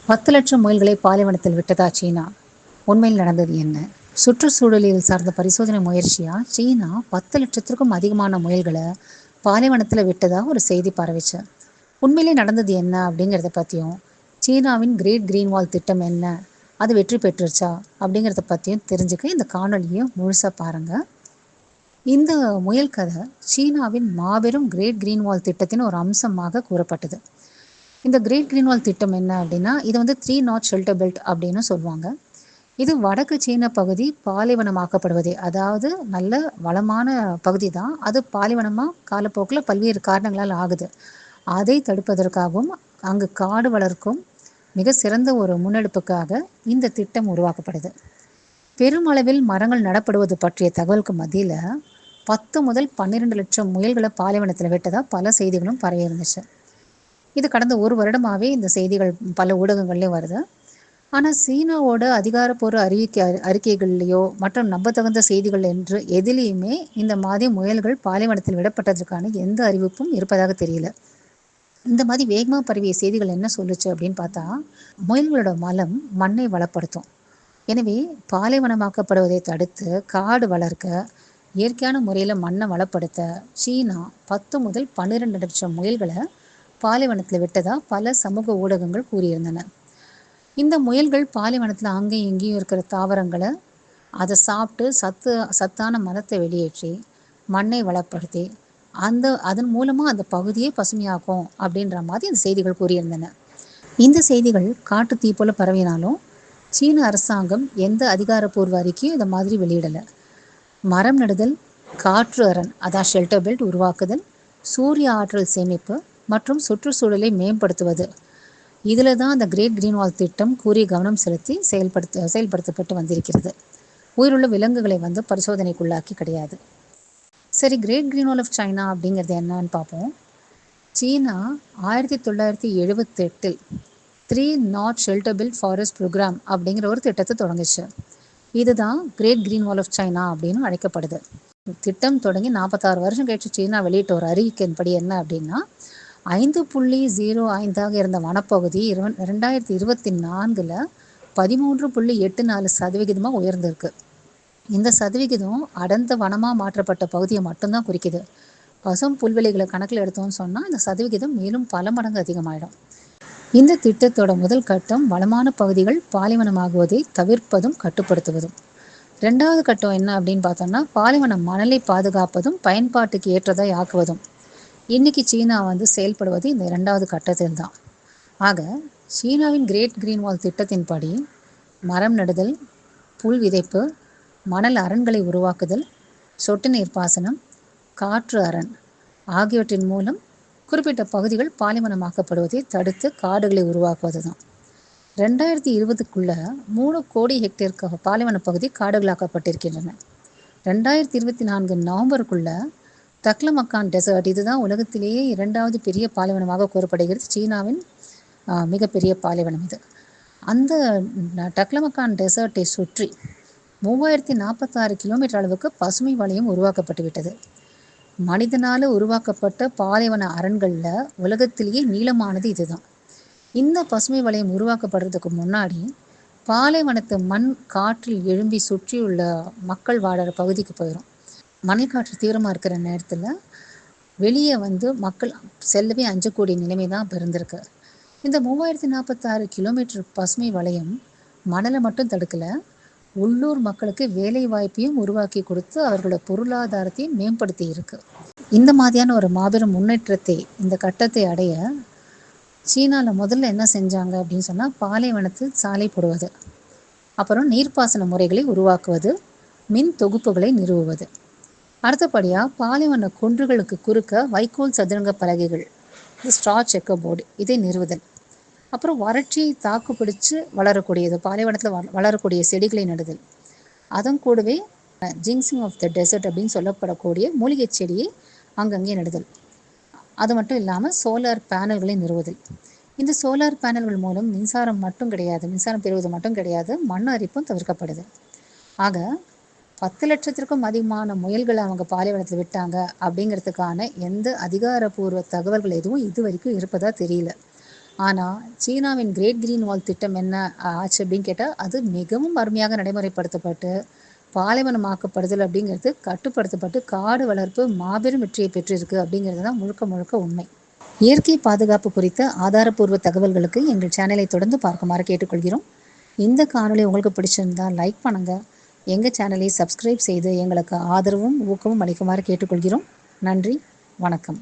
10 லட்சம் முயல்களை பாலைவனத்தில் விட்டதா சீனா? உண்மையில் நடந்தது என்ன? சுற்றுச்சூழலியல் சார்ந்த பரிசோதனை முயற்சியா சீனா 10 லட்சத்திற்கும் அதிகமான முயல்களை பாலைவனத்தில் விட்டதா ஒரு செய்தி பரவிச்சு. உண்மையிலே நடந்தது என்ன அப்படிங்கிறத பற்றியும், சீனாவின் கிரேட் கிரீன் வால் திட்டம் என்ன, அது வெற்றி பெற்றுருச்சா அப்படிங்கிறத பற்றியும் தெரிஞ்சுக்க இந்த காணொலியும் முழுசாக பாருங்கள். இந்த முயல் கதை சீனாவின் மாபெரும் கிரேட் கிரீன் வால் திட்டத்தின் ஒரு அம்சமாக கூறப்பட்டது. இந்த கிரேட் கிரீன் வால் திட்டம் என்ன அப்படின்னா, இது 3 நாட் ஷெல்டர் பெல்ட் அப்படின்னு சொல்லுவாங்க. இது வடக்கு சீன பகுதி பாலைவனமாக்கப்படுவதே, அதாவது நல்ல வளமான பகுதி தான், அது பாலைவனமாக காலப்போக்கில் பல்வேறு காரணங்களால் ஆகுது. அதை தடுப்பதற்காகவும் அங்கு காடு வளர்க்கும் மிக சிறந்த ஒரு முன்னெடுப்புக்காக இந்த திட்டம் உருவாக்கப்படுது. பெருமளவில் மரங்கள் நடப்படுவது பற்றிய தகவலுக்கு மத்தியில் 10 முதல் 12 லட்சம் முயல்களை பாலைவனத்தில் விட்டதா பல செய்திகளும் பரவி இருந்துச்சு. இது கடந்த ஒரு வருடமாகவே இந்த செய்திகள் பல ஊடகங்கள்லேயும் வருது. ஆனால் சீனாவோட அதிகாரப்பூர்வ அறிக்கைகள்லையோ மற்றும் நம்பத்தகுந்த செய்திகள் என்று எதிலையுமே இந்த மாதிரி முயல்கள் பாலைவனத்தில் விடப்பட்டதற்கான எந்த அறிவிப்பும் இருப்பதாக தெரியல. இந்த மாதிரி வேகமாக பரவிய செய்திகள் என்ன சொல்லுச்சு அப்படின்னு பார்த்தா, முயல்களோட மலம் மண்ணை வளப்படுத்தும். எனவே பாலைவனமாக்கப்படுவதை தடுத்து காடு வளர்க்க இயற்கையான முறையில் மண்ணை வளப்படுத்த சீனா 10 முதல் 12 லட்சம் முயல்களை பாலைவனத்தில் விட்டதா பல சமூக ஊடகங்கள் கூறியிருந்தன. இந்த முயல்கள் பாலைவனத்தில் அங்கேயும் இங்கேயும் இருக்கிற தாவரங்களை அதை சாப்பிட்டு சத்தான மரத்தை வெளியேற்றி மண்ணை வளப்படுத்தி அதன் மூலமாக அந்த பகுதியை பசுமையாக்கும் அப்படின்ற மாதிரி இந்த செய்திகள் கூறியிருந்தன. இந்த செய்திகள் காட்டு தீ போல பரவினாலும் சீன அரசாங்கம் எந்த அதிகாரப்பூர்வ அறிக்கையும் இந்த மாதிரி வெளியிடலை. மரம் நடுதல், காற்று அரண் அதான் ஷெல்டர் பெல்ட் உருவாக்குதல், சூரிய ஆற்றல் சேமிப்பு மற்றும் சுற்றுச்சூழலை மேம்படுத்துவது, இதில் தான் அந்த கிரேட் கிரீன் வால் திட்டம் கூறிய கவனம் செலுத்தி செயல்படுத்தப்பட்டு வந்திருக்கிறது. உயிருள்ள விலங்குகளை பரிசோதனைக்குள்ளாக்கி கிடையாது. சரி, great green wall of China அப்படிங்கிறது என்னன்னு பார்ப்போம். சீனா 1978 3 north shelter belt forest program அப்படிங்கிற ஒரு திட்டத்தை தொடங்குச்சு. இதுதான் great green wall of China அப்படின்னு அழைக்கப்படுது. திட்டம் தொடங்கி 46 வருஷம் கழிச்சு சீனா வெளியிட்ட ஒரு அறிவிக்கையின்படி என்ன அப்படின்னா, 5.05 இருந்த வனப்பகுதி 2024 13.84% உயர்ந்திருக்கு. இந்த சதவிகிதம் அடர்ந்த வனமாக மாற்றப்பட்ட பகுதியை மட்டும்தான் குறிக்குது. பசும் புல்வெளிகளை கணக்கில் எடுத்தோம்னு சொன்னால் இந்த சதவிகிதம் மேலும் பல மடங்கு அதிகமாயிடும். இந்த திட்டத்தோட முதல் கட்டம் வளமான பகுதிகள் பாலைவனமாகுவதை தவிர்ப்பதும் கட்டுப்படுத்துவதும். 2வது கட்டம் என்ன அப்படின்னு பார்த்தோம்னா, பாலைவன மணலை பாதுகாப்பதும் பயன்பாட்டுக்கு ஏற்றதை ஆக்குவதும். இன்னைக்கு சீனா செயல்படுவது இந்த 2வது கட்டத்தில் தான். ஆக சீனாவின் கிரேட் கிரீன் வால் திட்டத்தின்படி மரம் நடுதல், புல் விதைப்பு, மணல் அரண்களை உருவாக்குதல், சொட்டு நீர் பாசனம், காற்று அரண் ஆகியவற்றின் மூலம் குறிப்பிட்ட பகுதிகள் பாலைவனமாக்கப்படுவதை தடுத்து காடுகளை உருவாக்குவது தான். 2020க்குள்ள 3 கோடி ஹெக்டேர் பாலைவன பகுதி காடுகளாக்கப்பட்டிருக்கின்றன. 2024 நவம்பருக்குள்ள தக்லமக்கான் டெசர்ட், இதுதான் உலகத்திலேயே 2வது பெரிய பாலைவனமாக கூறப்படுகிறது. சீனாவின் மிகப்பெரிய பாலைவனம் இது. அந்த டக்லமக்கான் டெசர்ட்டை சுற்றி 3046 கிலோமீட்டர் அளவுக்கு பசுமை வளையம் உருவாக்கப்பட்டு விட்டது. மனிதனால் உருவாக்கப்பட்ட பாலைவன அரண்களில் உலகத்திலேயே நீளமானது இதுதான். இந்த பசுமை வளையம் உருவாக்கப்படுறதுக்கு முன்னாடி பாலைவனத்து மண் காற்றில் எழும்பி சுற்றியுள்ள மக்கள் வாழற பகுதிக்கு போயிடும். மழைக்காற்று தீவிரமாக இருக்கிற நேரத்தில் வெளியே மக்கள் செல்லவே அஞ்சக்கூடிய நிலைமை தான் பிறந்திருக்கு. இந்த 3046 கிலோமீட்டர் பசுமை வளையம் மணலை மட்டும் தடுக்கலை, உள்ளூர் மக்களுக்கு வேலை வாய்ப்பையும் உருவாக்கி கொடுத்து அவர்களோட பொருளாதாரத்தையும் மேம்படுத்தி இருக்கு. இந்த மாதிரியான ஒரு மாபெரும் முன்னேற்றத்தை, இந்த கட்டத்தை அடைய சீனாவில் முதல்ல என்ன செஞ்சாங்க அப்படின்னு சொன்னால், பாலைவனத்தில் சாலை போடுவது, அப்புறம் நீர்ப்பாசன முறைகளை உருவாக்குவது, மின் தொகுப்புகளை நிறுவுவது. அடுத்தபடியாக பாலைவன குன்றுகளுக்கு குறுக்க வைக்கோல் சதுரங்க பலகைகள், ஸ்ட்ரா செக்கர் போர்டு, இதை நிறுவுதல். அப்புறம் வறட்சியை தாக்கு பிடிச்சு வளரக்கூடியது, பாலைவனத்தில் வளரக்கூடிய செடிகளை நடுதல். அதன் கூடவே ஜிங்ஸிங் ஆஃப் த டெசர்ட் அப்படின்னு சொல்லப்படக்கூடிய மூலிகை செடியை அங்கங்கே நடுதல். அது மட்டும் இல்லாமல் சோலார் பேனல்களை நிறுவுதல். இந்த சோலார் பேனல்கள் மூலம் மின்சாரம் பெறுவது மட்டும் கிடையாது, மண் அரிப்பும் தவிர்க்கப்படுது. ஆக 10 லட்சத்திற்கும் அதிகமான முயல்களை அவங்க பாலைவனத்தில் விட்டாங்க அப்படிங்கிறதுக்கான எந்த அதிகாரப்பூர்வ தகவல்கள் எதுவும் இது வரைக்கும் இருப்பதா தெரியல. ஆனால் சீனாவின் கிரேட் கிரீன் வால் திட்டம் என்ன ஆச்சு அப்படின்னு கேட்டால் அது மிகவும் அருமையாக நடைமுறைப்படுத்தப்பட்டு பாலைவனமாக்கப்படுதல் அப்படிங்கிறது கட்டுப்படுத்தப்பட்டு காடு வளர்ப்பு மாபெரும் வெற்றியை பெற்றிருக்கு அப்படிங்கிறது தான் முழுக்க முழுக்க உண்மை. இயற்கை பாதுகாப்பு குறித்த ஆதாரப்பூர்வ தகவல்களுக்கு எங்கள் சேனலை தொடர்ந்து பார்க்குமாறு கேட்டுக்கொள்கிறோம். இந்த காணொளி உங்களுக்கு பிடிச்சிருந்தா லைக் பண்ணுங்கள். எங்கள் சேனலை சப்ஸ்கிரைப் செய்து எங்களுக்கு ஆதரவும் ஊக்கமும் அளிக்குமாறு கேட்டுக்கொள்கிறோம். நன்றி, வணக்கம்.